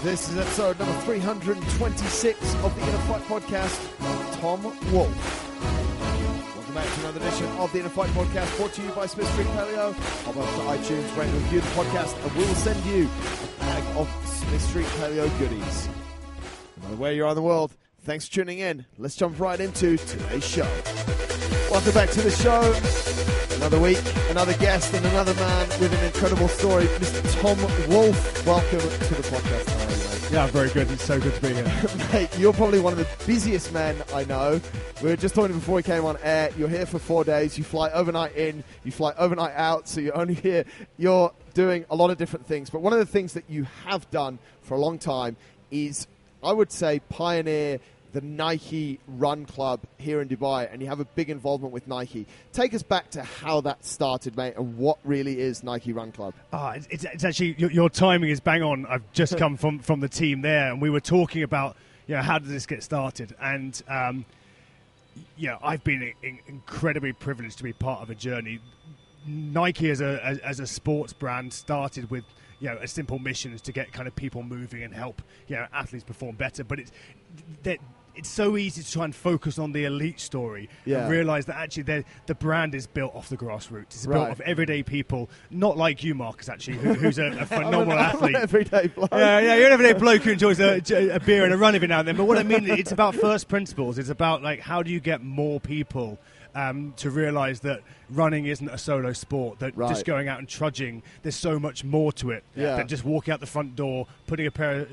This is episode number 326 of the InnerFight podcast. I'm Tom Woolf. Welcome back to another edition of the InnerFight podcast, brought to you by Smith Street Paleo. Hop over to iTunes, rate and review the podcast, and we will send you a bag of Smith Street Paleo goodies. No matter where you are in the world, thanks for tuning in. Let's jump right into today's show. Welcome back to the show. Another week, another guest, and another man with an incredible story, Mr. Tom Woolf. Welcome to the podcast. How are you, mate? Yeah, very good. It's so good to be here. Mate, you're probably one of the busiest men I know. We were just talking before we came on air. You're here for 4 days. You fly overnight in, you fly overnight out, so you're only here. You're doing a lot of different things. But one of the things that you have done for a long time is, I would say, pioneer the Nike Run Club here in Dubai, and you have a big involvement with Nike. Take us back to how that started, mate, and what really is Nike Run Club. It's actually, your timing is bang on. I've just come from the team there, and we were talking about, how did this get started? And, I've been incredibly privileged to be part of a journey. Nike as a sports brand started with, a simple mission is to get kind of people moving and help, athletes perform better. But it's so easy to try and focus on the elite story and realise that actually the brand is built off the grassroots. It's built off everyday people, not like you, Marcus, actually, who's a phenomenal athlete. I'm an everyday bloke. Yeah, you're an everyday bloke who enjoys a beer and a run every now and then. But what I mean, it's about first principles. It's about, how do you get more people to realise that running isn't a solo sport, that just going out and trudging, there's so much more to it than just walking out the front door, putting a pair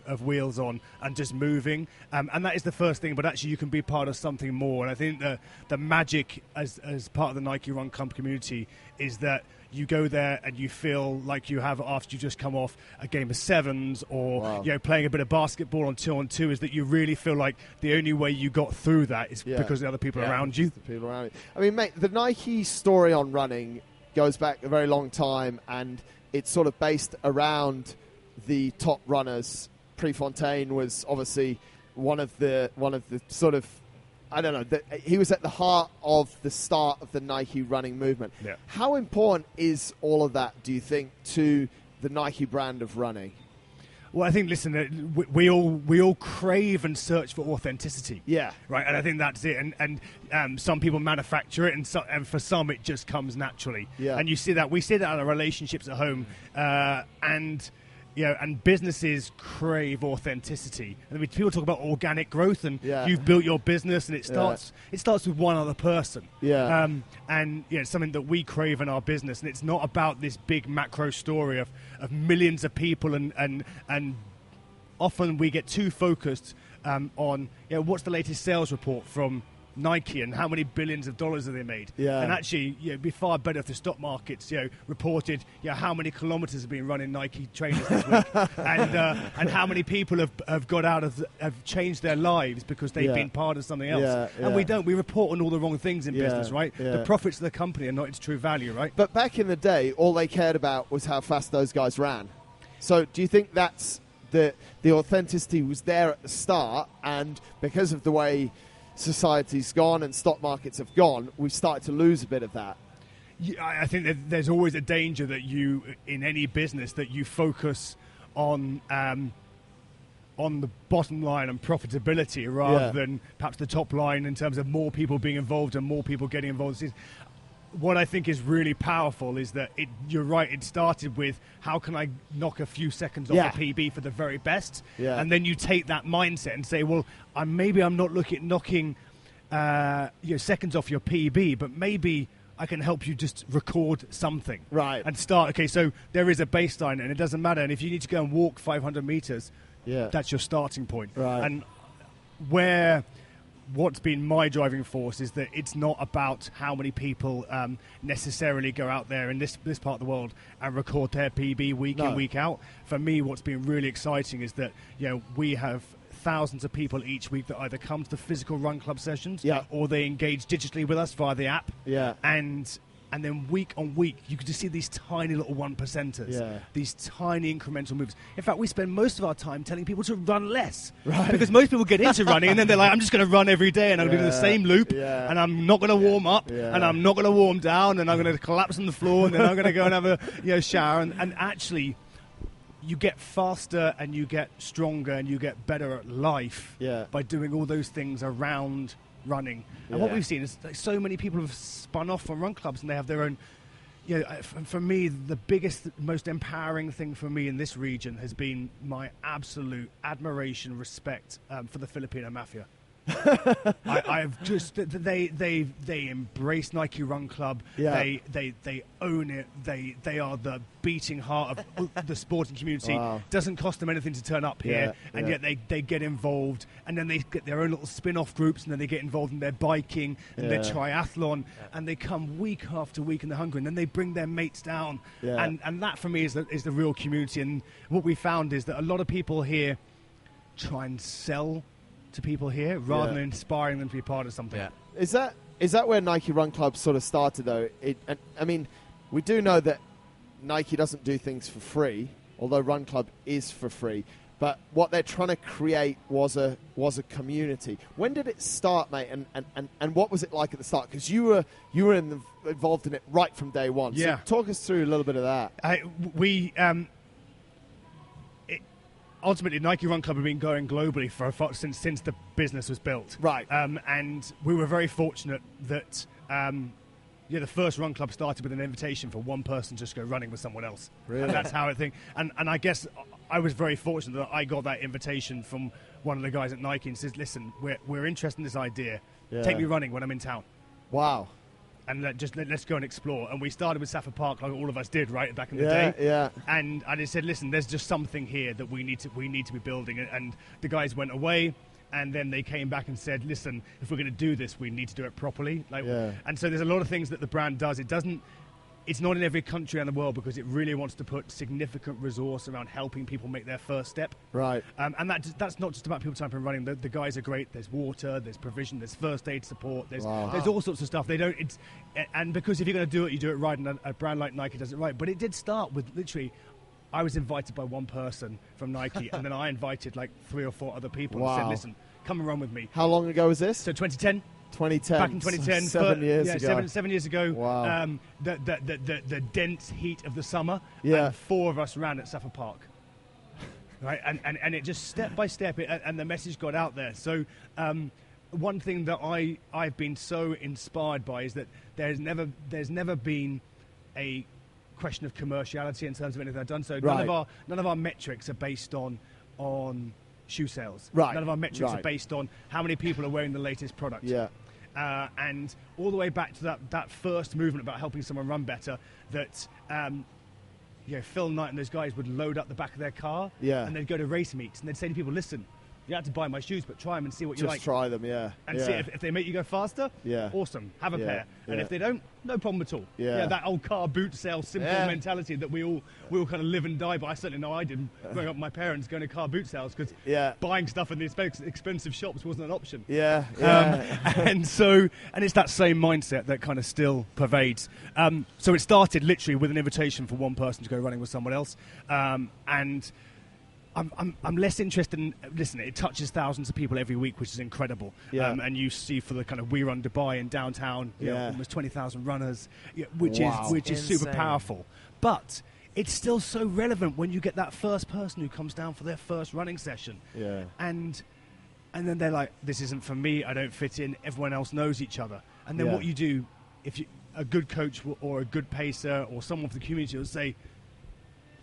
of wheels on and just moving. And that is the first thing, but actually you can be part of something more. And I think the magic as part of the Nike Run Club community is that you go there and you feel like you have, after you just come off a game of sevens or playing a bit of basketball on 2-on-2, is that you really feel like the only way you got through that is because of the other people around you. The people around you. I mean, mate, the Nike story on running goes back a very long time, and it's sort of based around the top runners. Prefontaine was obviously one of the sort of, I don't know, he was at the heart of the start of the Nike running movement. Yeah. How important is all of that, do you think, to the Nike brand of running? Well, I think, listen, we all crave and search for authenticity. Yeah. Right, and I think that's it. And some people manufacture it, and for some it just comes naturally. Yeah. And we see that in our relationships at home, and businesses crave authenticity. I mean, people talk about organic growth, and you've built your business, and it starts with one other person. Yeah. And it's something that we crave in our business, and it's not about this big macro story of millions of people, and often we get too focused on what's the latest sales report from Nike and how many billions of dollars have they made. Yeah. And actually, it'd be far better if the stock markets, reported, how many kilometers have been run in Nike trainers this week, and how many people have changed their lives because they've been part of something else. Yeah. And we don't. We report on all the wrong things in business, right? Yeah. The profits of the company are not its true value, right? But back in the day, all they cared about was how fast those guys ran. So do you think that's the authenticity was there at the start, and because of the way society's gone and stock markets have gone, we've started to lose a bit of that? Yeah, I think that there's always a danger that you, in any business, that you focus on the bottom line and profitability rather than perhaps the top line in terms of more people being involved and more people getting involved. What I think is really powerful is that you're right, it started with how can I knock a few seconds off the PB for the very best, and then you take that mindset and say, well, I'm not looking at knocking seconds off your PB, but maybe I can help you just record something, right? And start. Okay, so there is a baseline, and it doesn't matter. And if you need to go and walk 500 meters, that's your starting point, right? And what's been my driving force is that it's not about how many people necessarily go out there in this part of the world and record their PB week in, week out. For me, what's been really exciting is that we have thousands of people each week that either come to the physical run club sessions or they engage digitally with us via the app. Yeah. And then week on week, you can just see these tiny little 1%ers, these tiny incremental moves. In fact, we spend most of our time telling people to run less. Right. Because most people get into running and then they're like, I'm just going to run every day and I'm going to do the same loop and I'm not going to warm up and I'm not going to warm down and I'm going to collapse on the floor and then I'm going to go and have a shower. And actually, you get faster and you get stronger and you get better at life by doing all those things around running. And what we've seen is like, so many people have spun off from run clubs and they have their own. For me, the biggest, most empowering thing for me in this region has been my absolute admiration, respect for the Filipino mafia. I've just they embrace Nike Run Club. They own it. They are the beating heart of the sporting community. Wow. Doesn't cost them anything to turn up here, and yet they get involved, and then they get their own little spin-off groups, and then they get involved in their biking and their triathlon, and they come week after week and they're hungry, and then they bring their mates down, and that for me is the real community. And what we found is that a lot of people here try and sell to people here rather than inspiring them to be part of something. Is that where Nike Run Club sort of started though? I mean, we do know that Nike doesn't do things for free, although Run Club is for free. But what they're trying to create was a community. When did it start, mate? And what was it like at the start? Because you were involved in it right from day one. So talk us through a little bit of that. Ultimately, Nike Run Club have been going globally since the business was built. Right. And we were very fortunate that the first run club started with an invitation for one person to just go running with someone else. Really? And that's how I think. And I guess I was very fortunate that I got that invitation from one of the guys at Nike and says, listen, we're interested in this idea. Take me running when I'm in town. Wow. And let's go and explore. And we started with Safford Park, like all of us did, right, back in the day. Yeah. And I said, listen, there's just something here that we need to be building. And the guys went away, and then they came back and said, listen, if we're going to do this, we need to do it properly. And so there's a lot of things that the brand does. It's not in every country in the world because it really wants to put significant resource around helping people make their first step. Right. And that's not just about people typing running. The guys are great. There's water, there's provision, there's first aid support, there's all sorts of stuff. And because if you're going to do it, you do it right, and a brand like Nike does it right. But it did start with literally, I was invited by one person from Nike, and then I invited like 3 or 4 other people and said, listen, come and run with me. How long ago was this? So 2010. 2010. Back in 2010. 7 years ago. 7 years ago. Wow. The dense heat of the summer. Yeah. And 4 of us ran at Safford Park. Right. And it just step by step, and the message got out there. So one thing that I've been so inspired by is that there's never been a question of commerciality in terms of anything I've done. So none of our metrics are based on shoe sales. Right. None of our metrics are based on how many people are wearing the latest product. Yeah. And all the way back to that first movement about helping someone run better, that Phil Knight and those guys would load up the back of their car and they'd go to race meets and they'd say to people, listen, you have to buy my shoes, but try them and see what you like. Just try them, And see if they make you go faster, awesome, have a pair. And if they don't, no problem at all. That old car boot sale simple mentality that we all kind of live and die by. I certainly know I did growing up with my parents going to car boot sales because buying stuff in the expensive shops wasn't an option. And it's that same mindset that kind of still pervades. So it started literally with an invitation for one person to go running with someone else. And I'm less interested in, listen, it touches thousands of people every week, which is incredible. And you see for the kind of We Run Dubai in downtown, almost 20,000 runners, which is super powerful. But it's still so relevant when you get that first person who comes down for their first running session. And then they're like, this isn't for me, I don't fit in, everyone else knows each other. And then what you do, if you a good coach or a good pacer or someone from the community will say,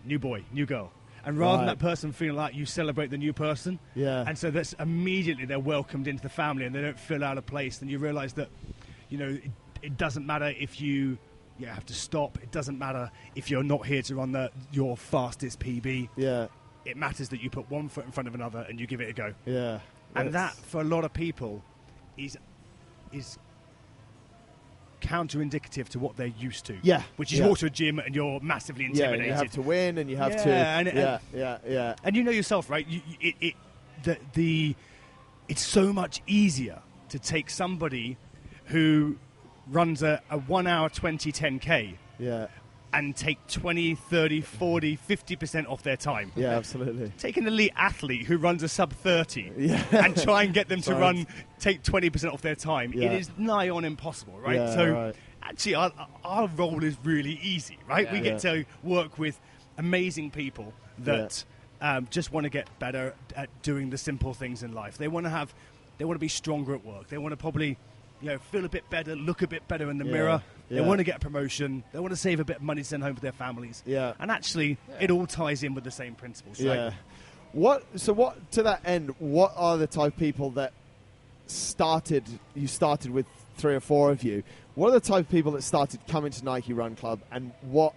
new boy, new girl. And rather than that person feeling like you celebrate the new person, and so that's immediately they're welcomed into the family and they don't feel out of place. Then you realise that, it doesn't matter if you have to stop. It doesn't matter if you're not here to run your fastest PB. It matters that you put one foot in front of another and you give it a go. And that for a lot of people is counter-indicative to what they're used to. Which is you walk to a gym and you're massively intimidated. You have to win and you have to... And you know yourself, right? It's so much easier to take somebody who runs a 1 hour 20 10K and take 20, 30, 40, 50% off their time. Absolutely. Take an elite athlete who runs a sub 30 and try and get them to take 20% off their time. It is nigh on impossible, right? Actually, our role is really easy, right? We get to work with amazing people that just want to get better at doing the simple things in life. They want to be stronger at work. They want to probably, feel a bit better, look a bit better in the mirror. They want to get a promotion. They want to save a bit of money to send home for their families. Yeah. And actually, it all ties in with the same principles. Yeah. Right? What to that end, what are the type of people that you started with 3 or 4 of you? What are the type of people that started coming to Nike Run Club, and what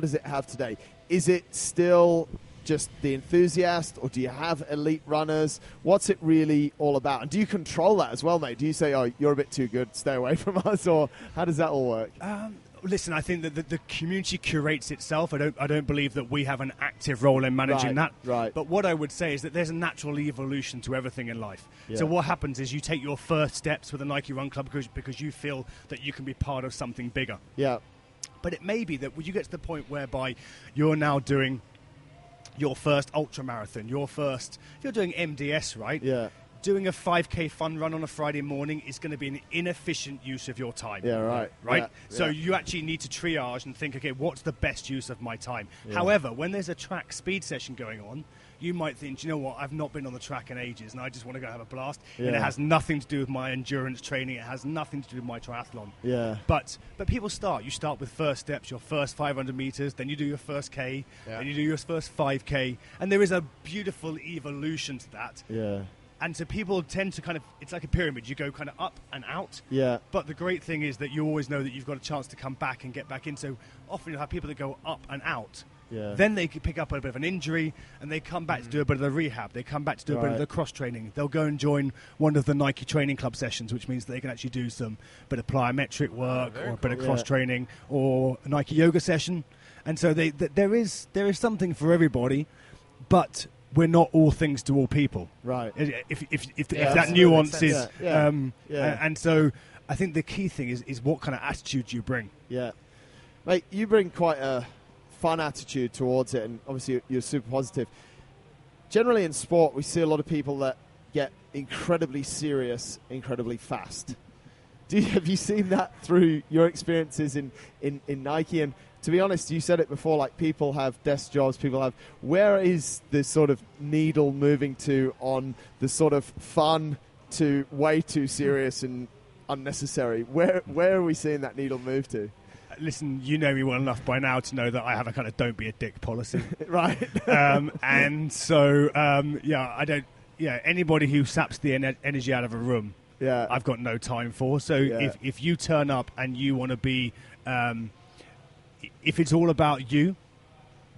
does it have today? Is it still just the enthusiast, or do you have elite runners? What's it really all about? And do you control that as well, mate? Do you say, oh, you're a bit too good, stay away from us, or how does that all work? Listen, I think that the community curates itself. I don't believe that we have an active role in managing that. Right. But what I would say is that there's a natural evolution to everything in life. Yeah. So what happens is you take your first steps with a Nike Run Club because you feel that you can be part of something bigger. Yeah. But it may be that when you get to the point whereby you're now doing your first ultra marathon, if you're doing MDS, right? Yeah. Doing a 5K fun run on a Friday morning is going to be an inefficient use of your time. Yeah, right. Right? Yeah, so you actually need to triage and think, okay, what's the best use of my time? Yeah. However, when there's a track speed session going on, you might think, you know what, I've not been on the track in ages and I just want to go have a blast. Yeah. And it has nothing to do with my endurance training. It has nothing to do with my triathlon. Yeah. But people start. You start with first steps, your first 500 meters, then you do your first K, then you do your first 5K. And there is a beautiful evolution to that. Yeah. And so people tend to it's like a pyramid. You go kind of up and out. Yeah. But the great thing is that you always know that you've got a chance to come back and get back in. So often you'll have people that go up and out. Yeah. Then they could pick up a bit of an injury and they come back to do a bit of the rehab. They come back to do a bit of the cross training. They'll go and join one of the Nike Training Club sessions, which means they can actually do some bit of plyometric work or a bit of cross training or a Nike yoga session. And so there is something for everybody, but we're not all things to all people. Right. If that nuance is... And so I think the key thing is what kind of attitude you bring. Yeah. Mate, you bring quite a fun attitude towards it, and obviously you're super positive. Generally in sport, we see a lot of people that get incredibly serious, incredibly fast. Have you seen that through your experiences in Nike? And to be honest, you said it before, like people have desk jobs, where is this sort of needle moving to on the sort of fun to way too serious and unnecessary? Where are we seeing that needle move to? Listen, you know me well enough by now to know that I have a kind of don't be a dick policy. Right. And so, I don't, anybody who saps the energy out of a room, I've got no time for. So if you turn up and you want to be, if it's all about you,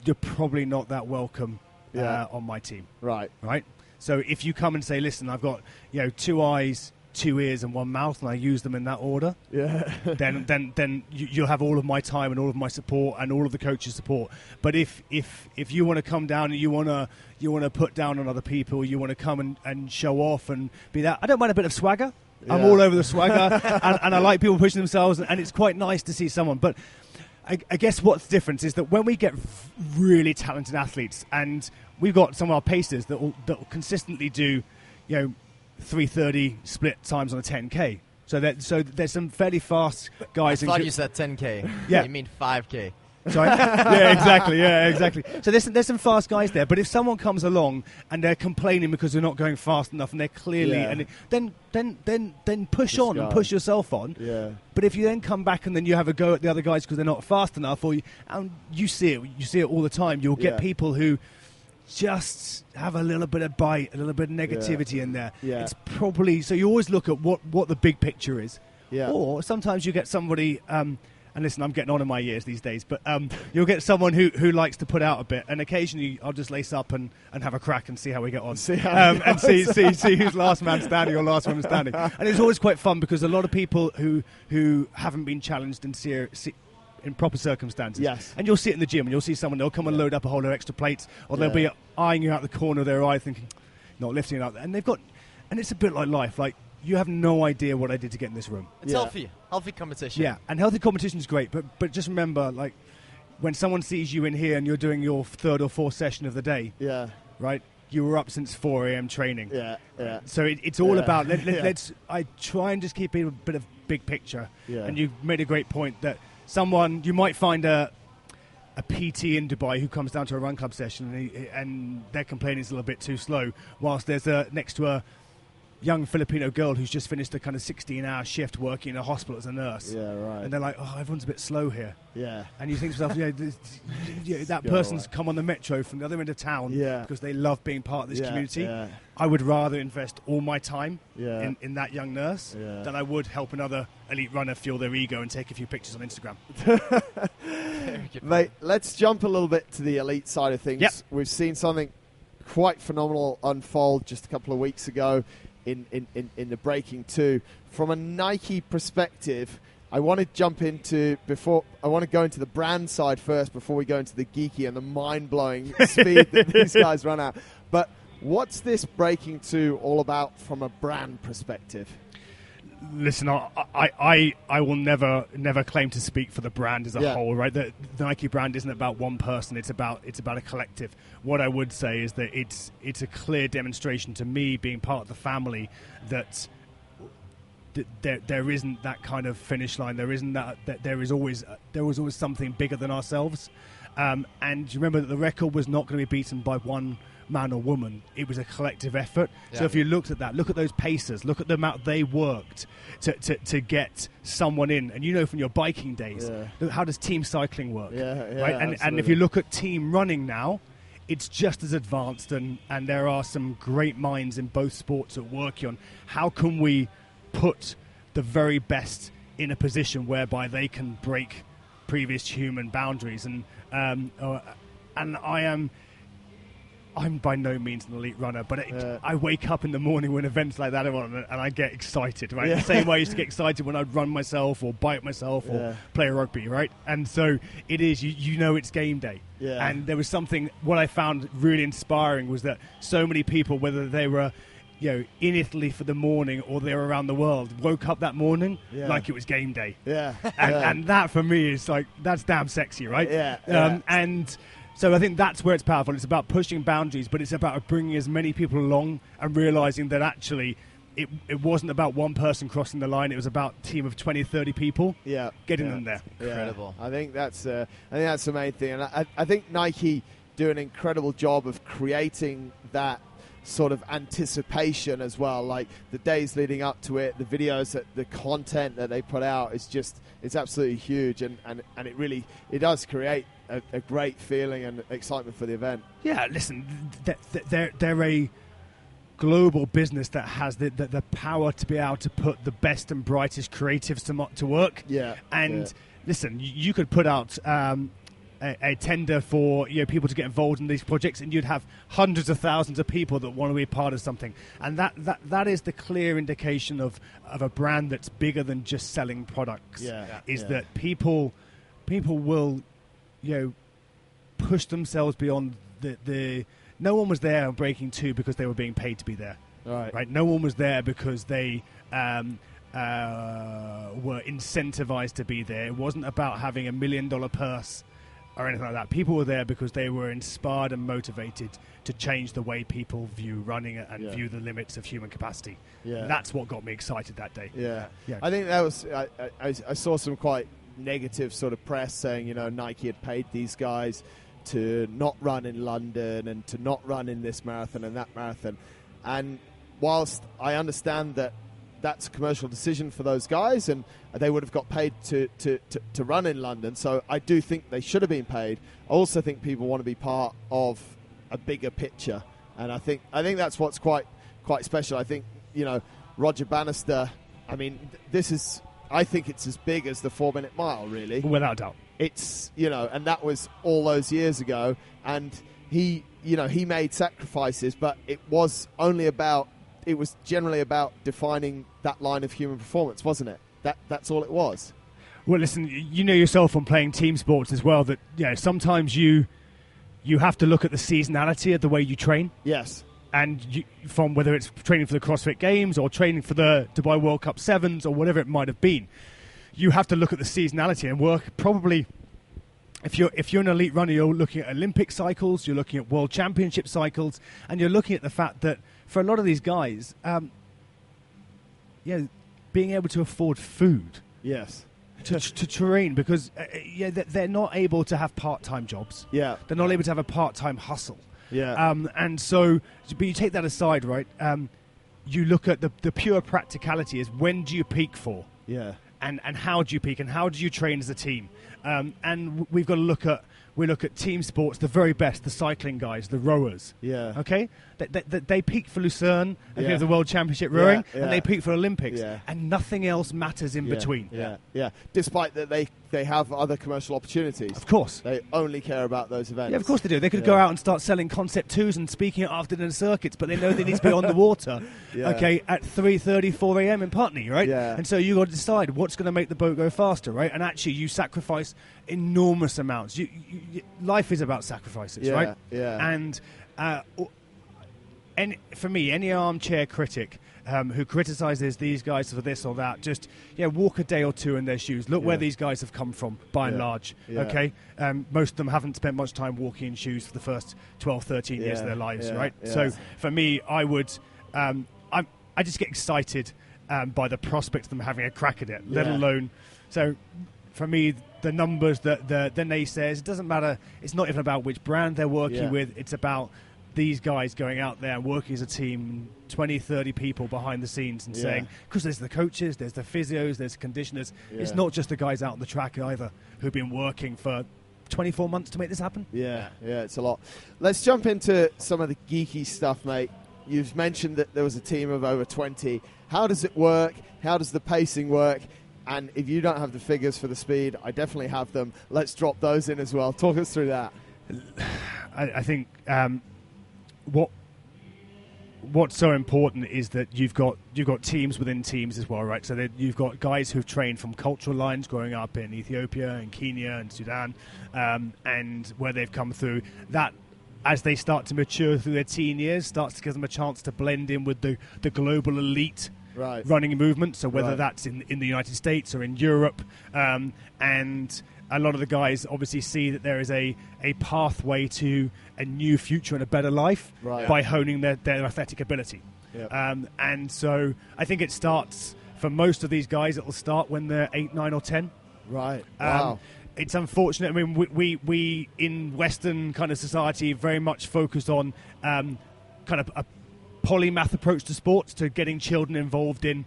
you're probably not that welcome on my team. Right. Right. So if you come and say, listen, I've got, 2 eyes, 2 ears and 1 mouth, and I use them in that order, then you'll have all of my time and all of my support and all of the coach's support. But if you want to come down and you want to put down on other people, you want to come and show off and be that, I don't mind a bit of swagger. Yeah. I'm all over the swagger, and I like people pushing themselves, and it's quite nice to see someone. But I guess what's different is that when we get really talented athletes, and we've got some of our pacers that will consistently do, 3:30 split times on a 10K. So there's some fairly fast guys. I thought you said 10K. Yeah. You mean 5K. Sorry? Yeah, exactly. So there's some fast guys there. But if someone comes along and they're complaining because they're not going fast enough and they're clearly... And then push on and push yourself on. Yeah. But if you then come back and then you have a go at the other guys because they're not fast enough, and you see it all the time, you'll get people who just have a little bit of bite, a little bit of negativity in there. Yeah. It's probably... So you always look at what the big picture is. Yeah. Or sometimes you get somebody... and listen, I'm getting on in my years these days, but you'll get someone who likes to put out a bit, and occasionally I'll just lace up and have a crack and see how we get on. See who's last man standing or last woman standing. And it's always quite fun because a lot of people who haven't been challenged in proper circumstances. Yes. And you'll see it in the gym, and you'll see someone, they'll come and load up a whole of extra plates, or they'll be eyeing you out the corner of their eye thinking, not lifting it up. And it's a bit like life, like, you have no idea what I did to get in this room. It's healthy competition. Yeah, and healthy competition is great, but just remember, like, when someone sees you in here and you're doing your 3rd or 4th session of the day, right? You were up since 4 a.m. training. Yeah. So it's all about, let's, I try and just keep it a bit of big picture. Yeah. And you've made a great point that you might find a PT in Dubai who comes down to a run club session and they're complaining it's a little bit too slow, whilst there's next to a young Filipino girl who's just finished a kind of 16-hour shift working in a hospital as a nurse. Yeah, right. And they're like, oh, everyone's a bit slow here. Yeah. And you think to yourself, that person's come on the metro from the other end of town because they love being part of this community. Yeah. I would rather invest all my time in that young nurse than I would help another elite runner fuel their ego and take a few pictures on Instagram. Mate, let's jump a little bit to the elite side of things. Yep. We've seen something quite phenomenal unfold just a couple of weeks ago in the Breaking 2. From a Nike perspective, I want to go into the brand side first before we go into the geeky and the mind-blowing speed that these guys run at. But what's this Breaking 2 all about from a brand perspective? Listen, I will never claim to speak for the brand as a whole, right? The Nike brand isn't about one person; it's about a collective. What I would say is that it's a clear demonstration to me, being part of the family, that there isn't that kind of finish line. There isn't that there was always something bigger than ourselves. And remember that the record was not going to be beaten by one man or woman. It was a collective effort. Yeah. So if you looked at that, look at those pacers, look at the amount they worked to get someone in. And you know from your biking days, how does team cycling work? Right? And if you look at team running now, it's just as advanced, and there are some great minds in both sports at work on how can we put the very best in a position whereby they can break previous human boundaries. And I'm by no means an elite runner, but I wake up in the morning when events like that are on, and I get excited, right? The same way I used to get excited when I'd run myself or bike myself or play rugby, right? And so it is, you know it's game day. Yeah. And there was something, what I found really inspiring was that so many people, whether they were in Italy for the morning or they were around the world, woke up that morning like it was game day. Yeah. And that for me is like, that's damn sexy, right? And so I think that's where it's powerful. It's about pushing boundaries, but it's about bringing as many people along and realizing that actually it wasn't about one person crossing the line. It was about a team of 20, 30 people getting them there. Incredible. I think that's the main thing. And I think Nike do an incredible job of creating that sort of anticipation as well. Like the days leading up to it, the videos, the content that they put out it's absolutely huge. And it does create a great feeling and excitement for the event. Yeah, listen, they're a global business that has the power to be able to put the best and brightest creatives to work. Yeah. And listen, you could put out a tender for people to get involved in these projects, and you'd have hundreds of thousands of people that want to be part of something. And that is the clear indication of a brand that's bigger than just selling products. That people will push themselves beyond the no one was there on Breaking 2 because they were being paid to be there. Right? No one was there because they were incentivized to be there. It wasn't about having $1 million purse or anything like that. People were there because they were inspired and motivated to change the way people view running and view the limits of human capacity. And that's what got me excited that day. I think that was I saw some quite negative sort of press saying Nike had paid these guys to not run in London and to not run in this marathon and that marathon. And whilst I understand that that's a commercial decision for those guys and they would have got paid to run in London, so I do think they should have been paid. I also think people want to be part of a bigger picture, and I think that's what's quite special. I think Roger Bannister, I mean, I think it's as big as the 4-minute mile, really. Without doubt. It's, and that was all those years ago, and he made sacrifices, but it was generally about defining that line of human performance, wasn't it? That's all it was. Well, listen, you know yourself from playing team sports as well that sometimes you have to look at the seasonality of the way you train. Yes. And from whether it's training for the CrossFit Games or training for the Dubai World Cup Sevens or whatever it might have been, you have to look at the seasonality and work. Probably, if you're an elite runner, you're looking at Olympic cycles, you're looking at World Championship cycles, and you're looking at the fact that for a lot of these guys, being able to afford food, to train because they're not able to have part-time jobs. Yeah, they're not able to have a part-time hustle. Yeah, and so, but you take that aside, right? You look at the pure practicality is when do you peak for? Yeah, and how do you peak and how do you train as a team? And we've got to look at team sports, the very best, the cycling guys, the rowers. Yeah. Okay? They peak for Lucerne and the World Championship rowing, and they peak for Olympics, and nothing else matters in between. Yeah. Despite that they have other commercial opportunities. Of course. They only care about those events. Yeah, of course they do. They could go out and start selling Concept 2s and speaking at afternoon circuits, but they know they need to be on the water, okay, at 3:30, 4 a.m. in Putney, right? Yeah. And so you've got to decide what's going to make the boat go faster, right? And actually you sacrifice enormous amounts. Life is about sacrifices, right? Yeah. And for me, any armchair critic who criticises these guys for this or that, just walk a day or two in their shoes. Look where these guys have come from, by and large. Okay, most of them haven't spent much time walking in shoes for the first 12, 13 years of their lives, right? Yeah. So for me, I would, I just get excited by the prospect of them having a crack at it, let alone. So for me, the numbers, the naysayers, it doesn't matter. It's not even about which brand they're working with. It's about these guys going out there and working as a team, 20, 30 people behind the scenes and saying, because there's the coaches, there's the physios, there's the conditioners. It's not just the guys out on the track either who've been working for 24 months to make this happen. Yeah, it's a lot. Let's jump into some of the geeky stuff, mate. You've mentioned that there was a team of over 20. How does it work? How does the pacing work? And if you don't have the figures for the speed, I definitely have them. Let's drop those in as well. Talk us through that. I think what's so important is that you've got teams within teams as well, right? So that you've got guys who've trained from cultural lines growing up in Ethiopia and Kenya and Sudan, and where they've come through. That, as they start to mature through their teen years, starts to give them a chance to blend in with the global elite running movement. So whether that's in the United States or in Europe, and a lot of the guys obviously see that there is a pathway to a new future and a better life by honing their athletic ability. And so I think it starts, for most of these guys, it will start when they're 8, 9 or 10. Right. Wow. It's unfortunate. I mean, we in Western kind of society very much focus on kind of a polymath approach to sports, to getting children involved in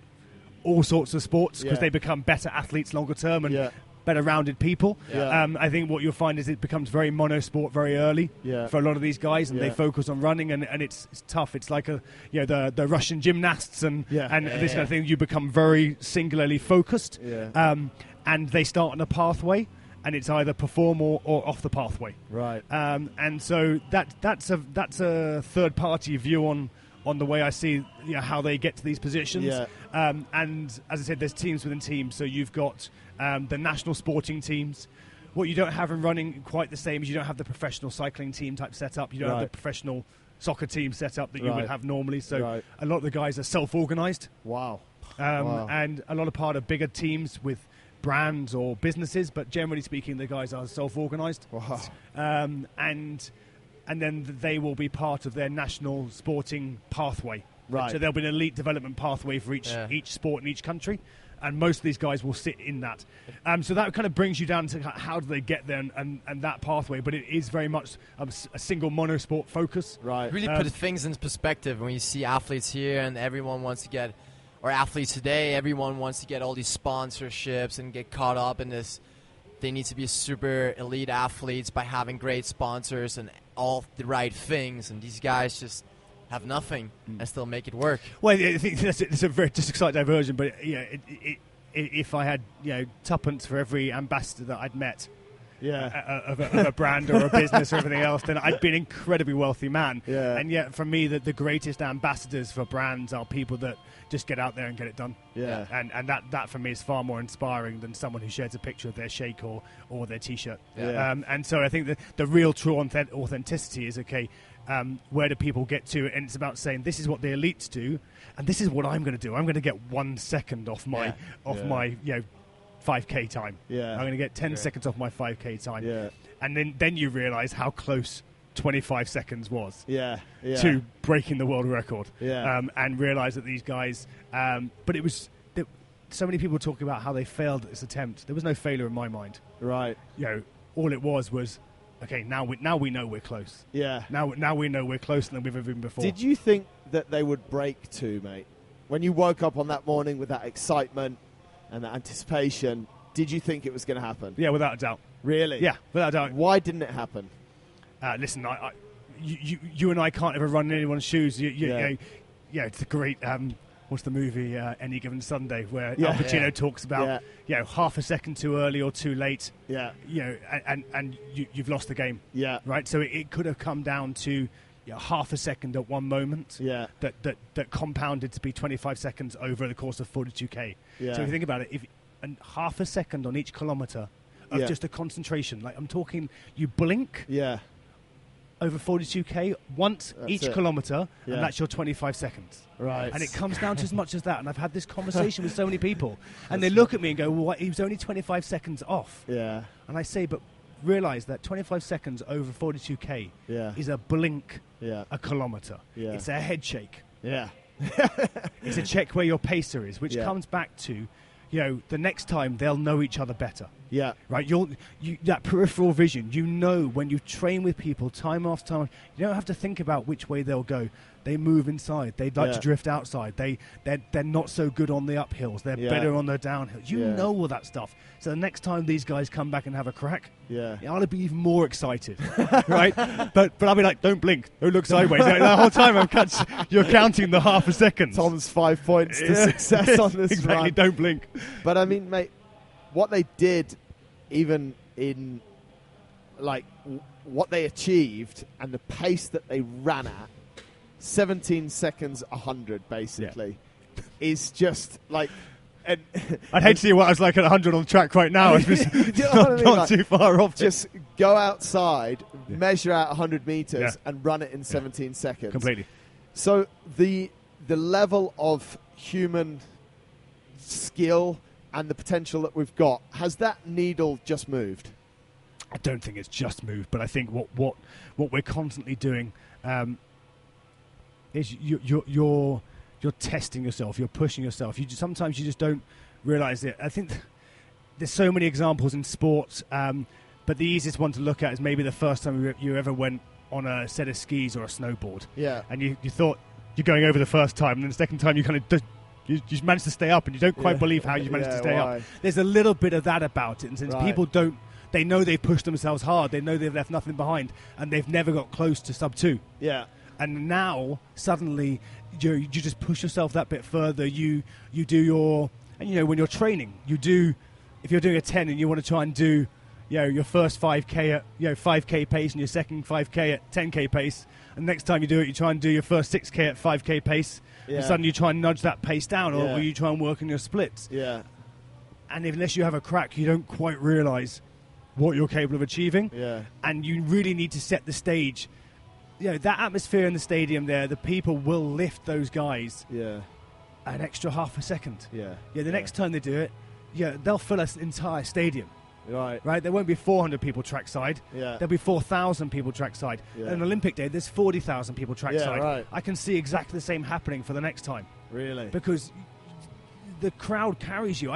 all sorts of sports because they become better athletes longer term and better rounded people. I think what you'll find is it becomes very monosport very early for a lot of these guys, and they focus on running, and it's tough. It's like the Russian gymnasts and this kind of thing. You become very singularly focused, and they start on a pathway, and it's either perform or off the pathway. Right. And so that's a third party view on the way I see how they get to these positions. And as I said, there's teams within teams. So you've got the national sporting teams. What you don't have in running quite the same is you don't have the professional cycling team type setup. You don't have the professional soccer team setup that you would have normally. So a lot of the guys are self-organised. Wow. And a lot of part of bigger teams with brands or businesses, but generally speaking, the guys are self-organised. Wow. And then they will be part of their national sporting pathway. Right. So there'll be an elite development pathway for each sport in each country, and most of these guys will sit in that. So that kind of brings you down to how do they get there and that pathway, but it is very much a single monosport focus. Right. Really put things in perspective when you see athletes here and everyone wants to get, or athletes today, everyone wants to get all these sponsorships and get caught up in this. They need to be super elite athletes by having great sponsors and all the right things, and these guys just have nothing and still make it work. Well, I think it's a very just a slight diversion, but if I had tuppence for every ambassador that I'd met, of a brand or a business or everything else, then I'd be an incredibly wealthy man. And yet, for me, the greatest ambassadors for brands are people that just get out there and get it done. And that for me is far more inspiring than someone who shares a picture of their shake or their T-shirt. And so I think the real true authenticity is, where do people get to? And it's about saying, this is what the elites do, and this is what I'm going to do. I'm going to get 1 second off my 5K time. I'm going to get 10 seconds off my 5K time. And then you realise how close 25 seconds was to breaking the world record. And realise that these guys, but so many people talk about how they failed at this attempt. There was no failure in my mind. Right. All it was okay. Now we know we're close. Yeah. Now we know we're closer than we've ever been before. Did you think that they would break too, mate? When you woke up on that morning with that excitement and that anticipation, did you think it was going to happen? Yeah, without a doubt. Really? Yeah, without a doubt. Why didn't it happen? Listen, you and I can't ever run in anyone's shoes. It's a great. What's the movie? Any Given Sunday, where Al Pacino talks about half a second too early or too late. Yeah. And you've lost the game. Yeah. Right. So it could have come down to half a second at one moment. Yeah. That compounded to be 25 seconds over the course of 42K. Yeah. So if you think about it, and half a second on each kilometre of just a concentration, like I'm talking, you blink. Yeah. Over 42K once each kilometre, and that's your 25 seconds. Right. And it comes down to as much as that. And I've had this conversation with so many people, and they look at me and go, well, he was only 25 seconds off. Yeah. And I say, but realise that 25 seconds over 42K is a blink a kilometre. Yeah. It's a head shake. Yeah. It's a check where your pacer is, which comes back to, the next time they'll know each other better. Yeah. Right. That peripheral vision. When you train with people time after time, you don't have to think about which way they'll go. They move inside. They'd like to drift outside. They're not so good on the uphills. They're better on the downhills. You know all that stuff. So the next time these guys come back and have a crack, I'll be even more excited, right? But I'll be like, don't blink, don't look sideways. The whole time you're counting the half a second. Tom's 5 points to success on this exactly. run. Don't blink. But I mean, mate, what they did, even in what they achieved and the pace that they ran at, 17 seconds 100 basically, is just like. And I'd hate to see what I was like at 100 on the track right now. It's not too far off. Just go outside, measure out 100 meters, and run it in 17 seconds. Completely. So the level of human skill and the potential that we've got, has that needle just moved? I don't think it's just moved, but I think what we're constantly doing is you're testing yourself, you're pushing yourself. Sometimes you just don't realise it. I think there's so many examples in sports, but the easiest one to look at is maybe the first time you ever went on a set of skis or a snowboard. Yeah. And you thought you're going over the first time, and then the second time you kind of you just managed to stay up, and you don't quite believe how you managed to stay up. There's a little bit of that about it, and since people don't, they know they've pushed themselves hard, they know they've left nothing behind, and they've never got close to sub 2. Yeah. And now suddenly you just push yourself that bit further. You do your, and when you're training, if you're doing a 10 and you want to try and do your first 5K at 5K pace and your second 5K at 10K pace, and next time you do it, you try and do your first 6K at 5K pace, and suddenly you try and nudge that pace down, or you try and work on your splits. Yeah. And unless you have a crack, you don't quite realise what you're capable of achieving. Yeah. And you really need to set the stage. That atmosphere in the stadium there, the people will lift those guys an extra half a second. The next time they do it, they'll fill an entire stadium. Right. There won't be 400 people trackside. There'll be 4,000 people trackside. And on Olympic Day, there's 40,000 people trackside. Right. I can see exactly the same happening for the next time. Really? Because the crowd carries you.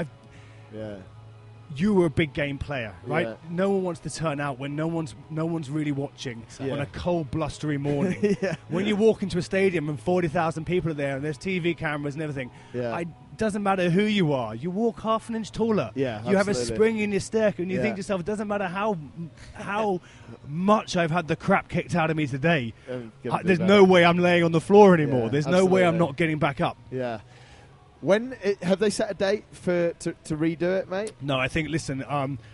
You were a big game player, right? Yeah. No one wants to turn out when no one's really watching on a cold, blustery morning. When you walk into a stadium and 40,000 people are there and there's TV cameras and everything, it doesn't matter who you are. You walk half an inch taller. Yeah, you have a spring in your step, and you think to yourself, it doesn't matter how much I've had the crap kicked out of me today. There's no way I'm laying on the floor anymore. There's no way I'm not getting back up. Yeah. Have they set a date to redo it, mate? No, I think, listen,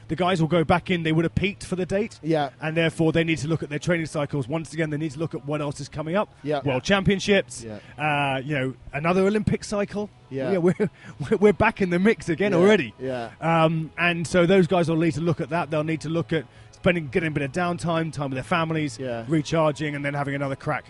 the guys will go back in. They would have peaked for the date. Yeah. And therefore, they need to look at their training cycles. Once again, they need to look at what else is coming up. Yeah. World Championships. Yeah. Another Olympic cycle. Yeah. We're back in the mix again already. Yeah. And so those guys will need to look at that. They'll need to look at getting a bit of downtime, time with their families, recharging, and then having another crack.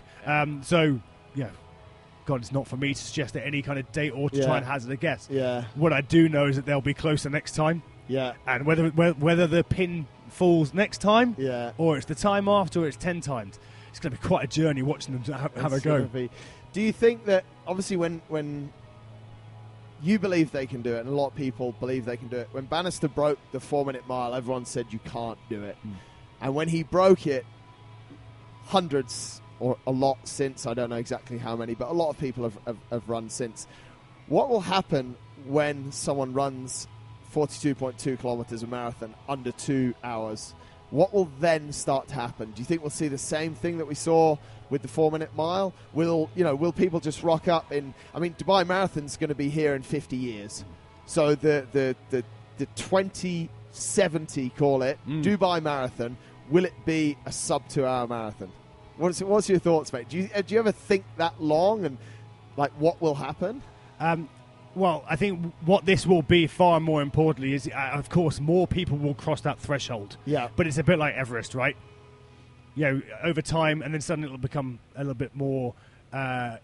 God, it's not for me to suggest any kind of date or to try and hazard a guess. Yeah. What I do know is that they'll be closer next time. Yeah. And whether the pin falls next time, or it's the time after, or it's 10 times, it's going to be quite a journey watching them have a go. Do you think that obviously when you believe they can do it, and a lot of people believe they can do it. When Bannister broke the 4-minute mile, everyone said you can't do it. And when he broke it, hundreds or a lot since, I don't know exactly how many, but a lot of people have run since. What will happen when someone runs 42.2 kilometers a marathon under 2 hours? What will then start to happen? Do you think we'll see the same thing that we saw with the 4-minute mile? Will people just rock up in? I mean, Dubai Marathon's going to be here in 50 years, so the 2070, call it, Dubai Marathon, will it be a sub 2 hour marathon? What's your thoughts, mate? Do you ever think that long, and like what will happen? Well, I think what this will be far more importantly is, of course, more people will cross that threshold. Yeah. But it's a bit like Everest, right? Over time, and then suddenly it'll become a little bit more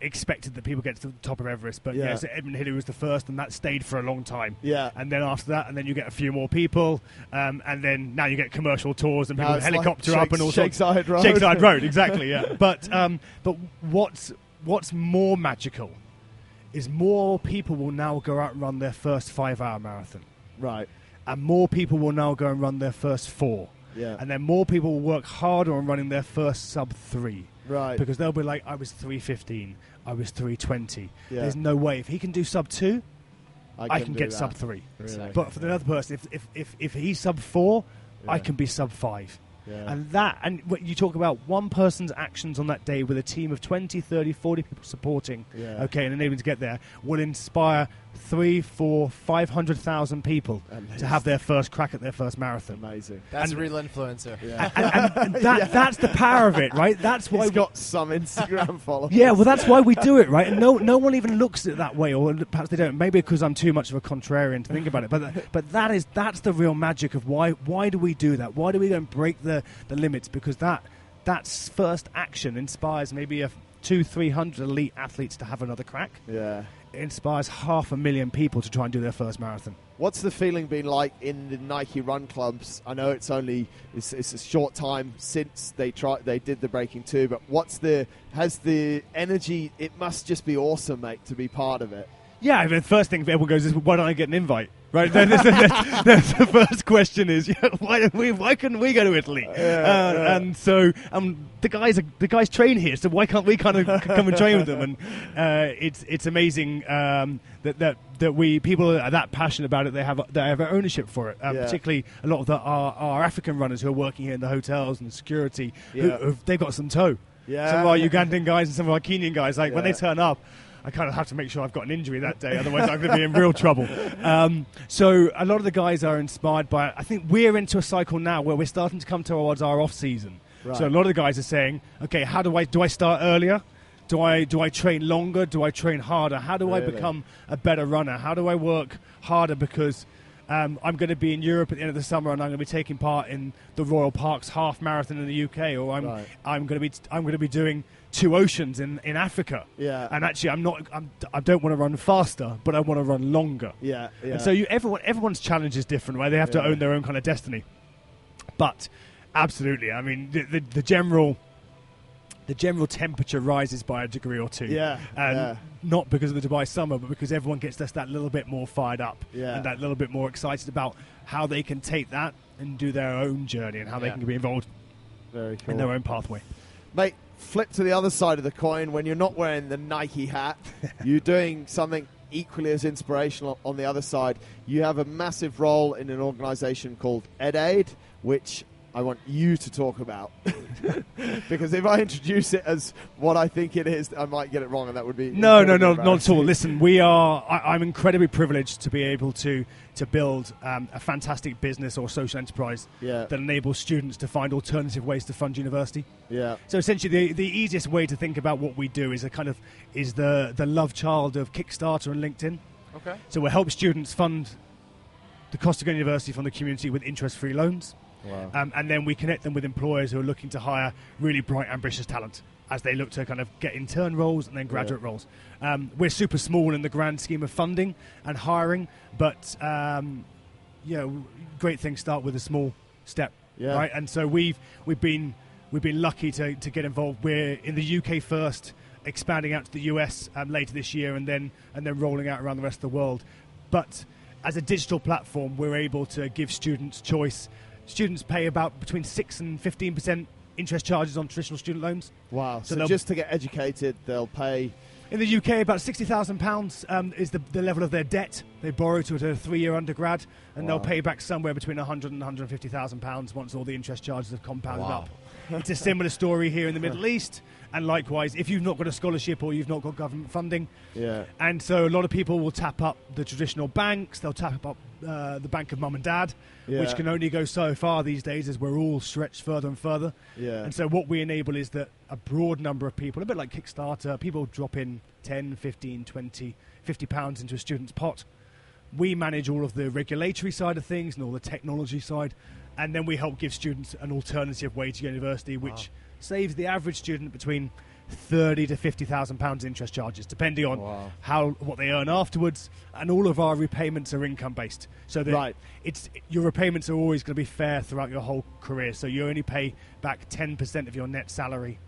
expected that people get to the top of Everest. But so Edmund Hillary was the first, and that stayed for a long time. Yeah. And then after that, and then you get a few more people, and then now you get commercial tours and people helicopter up and all sorts. Shakeside Road. Shakeside Road, exactly. Yeah. But what's more magical is more people will now go out and run their first 5-hour marathon. Right. And more people will now go and run their first 4. Yeah. And then more people will work harder on running their first sub 3. Right. Because they'll be like, I was 3:15, I was 3:20. Yeah. There's no way. If he can do sub 2, I can get that. sub 3. Really? But for the other person, if he's sub 4, I can be sub 5. Yeah. And when you talk about one person's actions on that day with a team of 20, 30, 40 people supporting, and enabling to get there, will inspire 3, 4, 500,000 people to have their first crack at their first marathon. Amazing. That's a real influencer. Yeah. And that's the power of it, right? That's why he's got some Instagram followers. Yeah, well, that's why we do it, right? And no one even looks at it that way, or perhaps they don't. Maybe because I'm too much of a contrarian to think about it. But that's the real magic of why do we do that? Why do we go and break the limits? Because that's first action inspires maybe 200-300 elite athletes to have another crack. Yeah. It inspires 500,000 people to try and do their first marathon. What's the feeling been like in the Nike run clubs? I know it's a short time since they did the Breaking 2, but has the energy? It must just be awesome, mate, to be part of it. Yeah, I mean, the first thing everyone goes is, why don't I get an invite? Right, then that's the first question is, why couldn't we go to Italy? And so the guys train here, so why can't we kind of come and train with them? And it's amazing that people are that passionate about it. They have ownership for it. Particularly a lot of our African runners who are working here in the hotels and the security. They've got some toe. Yeah. Some of our Ugandan guys and some of our Kenyan guys. Like when they turn up, I kind of have to make sure I've got an injury that day, otherwise I'm going to be in real trouble. So a lot of the guys are inspired by it. I think we're into a cycle now where we're starting to come towards our off-season. Right. So a lot of the guys are saying, okay, how do I start earlier? Do I train longer? Do I train harder? How do I become a better runner? How do I work harder? Because I'm going to be in Europe at the end of the summer, and I'm going to be taking part in the Royal Parks half marathon in the UK, or I'm going to be doing 2 oceans in Africa. Yeah. And actually, I don't want to run faster, but I want to run longer. Yeah. And so everyone's challenge is different, right? They have to own their own kind of destiny. But absolutely, I mean, the general temperature rises by a degree or 2. Yeah. And not because of the Dubai summer, but because everyone gets just that little bit more fired up and that little bit more excited about how they can take that and do their own journey and how they can be involved in their own pathway. Mate, flip to the other side of the coin. When you're not wearing the Nike hat, you're doing something equally as inspirational on the other side. You have a massive role in an organization called EdAid, which I want you to talk about. Because if I introduce it as what I think it is, I might get it wrong, and that would be not at all. Listen, I'm incredibly privileged to be able to build a fantastic business or social enterprise that enables students to find alternative ways to fund university. Yeah. So essentially, the easiest way to think about what we do is the love child of Kickstarter and LinkedIn. Okay. So we help students fund the cost of going to university from the community with interest-free loans. Wow. And then we connect them with employers who are looking to hire really bright, ambitious talent as they look to kind of get intern roles and then graduate roles. We're super small in the grand scheme of funding and hiring, but great things start with a small step, right? And so we've been lucky to get involved. We're in the UK first expanding out to the US later this year, and then rolling out around the rest of the world. But as a digital platform, we're able to give students choice. Students pay about between 6 and 15% interest charges on traditional student loans. Wow. So just to get educated, they'll pay... In the UK, about £60,000 is the level of their debt. They borrow to a 3-year undergrad, and they'll pay back somewhere between £100,000 and £150,000 once all the interest charges have compounded up. It's a similar story here in the Middle East, and likewise, if you've not got a scholarship or you've not got government funding. Yeah. And so a lot of people will tap up the traditional banks, they'll tap up the bank of mum and dad, which can only go so far these days as we're all stretched further and further. Yeah. And so what we enable is that a broad number of people, a bit like Kickstarter, people drop in 10, 15, 20, £50 into a student's pot. We manage all of the regulatory side of things and all the technology side, and then we help give students an alternative way to university, which saves the average student between £30,000 to £50,000 interest charges, depending on what they earn afterwards. And all of our repayments are income based, so that your repayments are always going to be fair throughout your whole career. So you only pay back 10% of your net salary.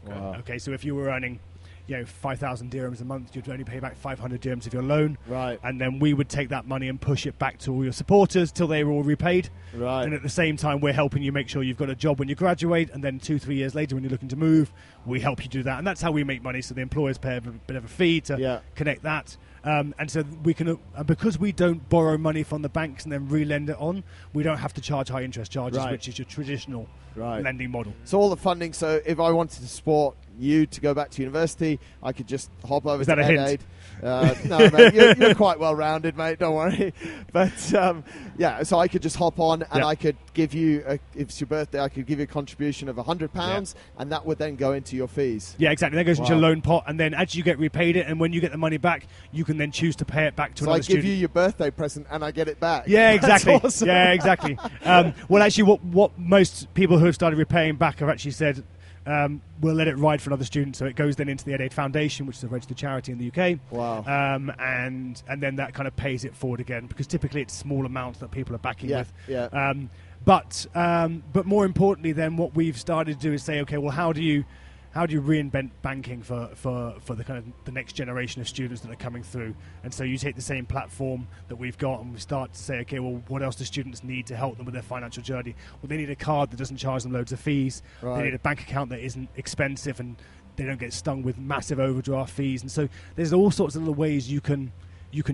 Okay, so if you were earning 5,000 dirhams a month, you'd only pay back 500 dirhams of your loan. Right. And then we would take that money and push it back to all your supporters till they were all repaid. Right. And at the same time, we're helping you make sure you've got a job when you graduate, and then 2-3 years later when you're looking to move, we help you do that. And that's how we make money. So the employers pay a bit of a fee to connect that. And so we can, because we don't borrow money from the banks and then re-lend it on, we don't have to charge high interest charges, which is your traditional lending model. So all the funding, so if I wanted to support you to go back to university, I could just hop over to EdAid. No, mate, you're quite well-rounded, mate, don't worry. But, so I could just hop on and I could give you, if it's your birthday, I could give you a contribution of £100 and that would then go into your fees. Yeah, exactly. That goes into your loan pot, and then as you get repaid it, and when you get the money back, you can then choose to pay it back to another student. So I give you your birthday present and I get it back. Yeah, exactly. That's awesome. Yeah, exactly. Well, actually, what most people who have started repaying back have actually said, we'll let it ride for another student, so it goes then into the EdAid Foundation, which is a registered charity in the UK. Wow. And then that kind of pays it forward again, because typically it's small amounts that people are backing with. Yeah. But more importantly, then what we've started to do is say, okay, well, how do you reinvent banking for the kind of the next generation of students that are coming through? And so you take the same platform that we've got, and we start to say, okay, well, what else do students need to help them with their financial journey? Well, they need a card that doesn't charge them loads of fees. They need a bank account that isn't expensive, and they don't get stung with massive overdraft fees. And so there's all sorts of little ways you can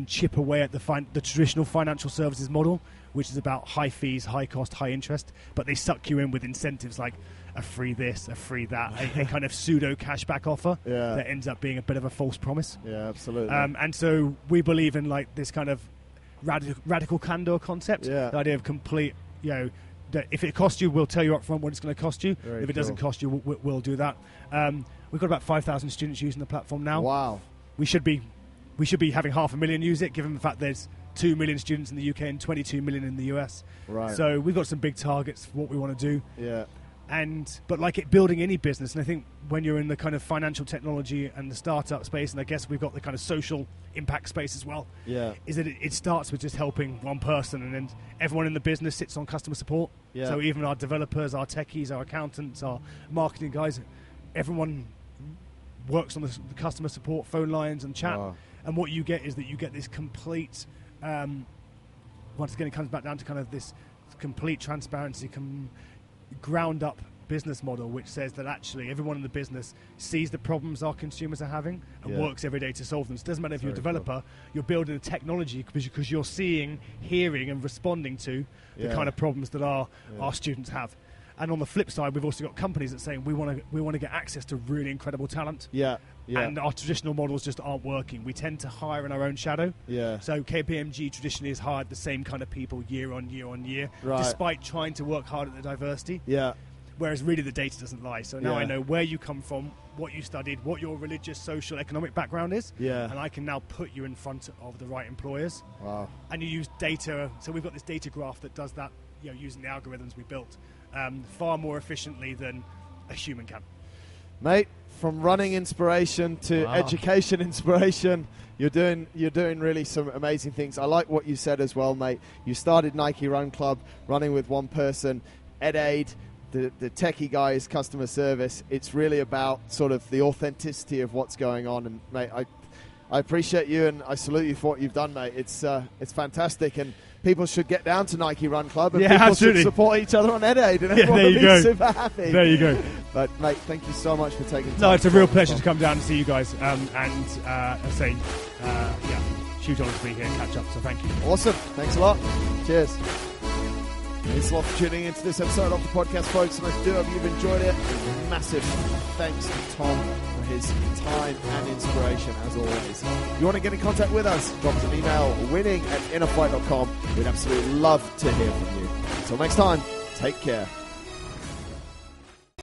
chip away at the traditional financial services model, which is about high fees, high cost, high interest, but they suck you in with incentives like a free this, a free that, a kind of pseudo cashback offer that ends up being a bit of a false promise. Yeah, absolutely. And so we believe in like this kind of radical candor concept, the idea of complete, that if it costs you, we'll tell you up front what it's going to cost you. Very if it doesn't cost you, we'll do that. We've got about 5,000 students using the platform now. Wow. We should be having 500,000 use it, given the fact there's 2 million students in the UK and 22 million in the US. Right. So we've got some big targets for what we want to do. Yeah. But like building any business, and I think when you're in the kind of financial technology and the startup space, and I guess we've got the kind of social impact space as well, is that it starts with just helping one person, and then everyone in the business sits on customer support. Yeah. So even our developers, our techies, our accountants, our marketing guys, everyone works on the customer support phone lines and chat. Wow. And what you get is that you get this complete, once again, it comes back down to kind of this complete transparency, ground up business model, which says that actually everyone in the business sees the problems our consumers are having and works every day to solve them. So it doesn't matter if you're a developer, you're building a technology because you're seeing, hearing and responding to the kind of problems that our students have. And on the flip side, we've also got companies that saying we want to get access to really incredible talent. Yeah. And our traditional models just aren't working. We tend to hire in our own shadow. Yeah. So KPMG traditionally has hired the same kind of people year on year on year, right, despite trying to work hard at the diversity. Yeah. Whereas really the data doesn't lie. So now I know where you come from, what you studied, what your religious, social, economic background is. Yeah. And I can now put you in front of the right employers. Wow. And you use data. So we've got this data graph that does that, using the algorithms we built far more efficiently than a human can. Mate, from running inspiration to education inspiration, you're doing really some amazing things. I like what you said as well, mate. You started Nike Run Club, running with one person, EdAid, the techie guys, customer service. It's really about sort of the authenticity of what's going on. And mate, I appreciate you and I salute you for what you've done, mate. It's fantastic, and people should get down to Nike Run Club, and people should support each other on EdAid, and everyone will be super happy. There you go. But mate, thank you so much for taking time. No, it's a real pleasure to come down and see you guys, and I say, shoot on to be here and catch up. So thank you. Awesome. Thanks a lot. Cheers. Thanks a lot for tuning into this episode of the podcast, folks, and I do hope you've enjoyed it. Massive thanks to Tom for his time and inspiration, as always. If you want to get in contact with us, drop us an email, winning@innerfight.com. We'd absolutely love to hear from you. Until next time, take care.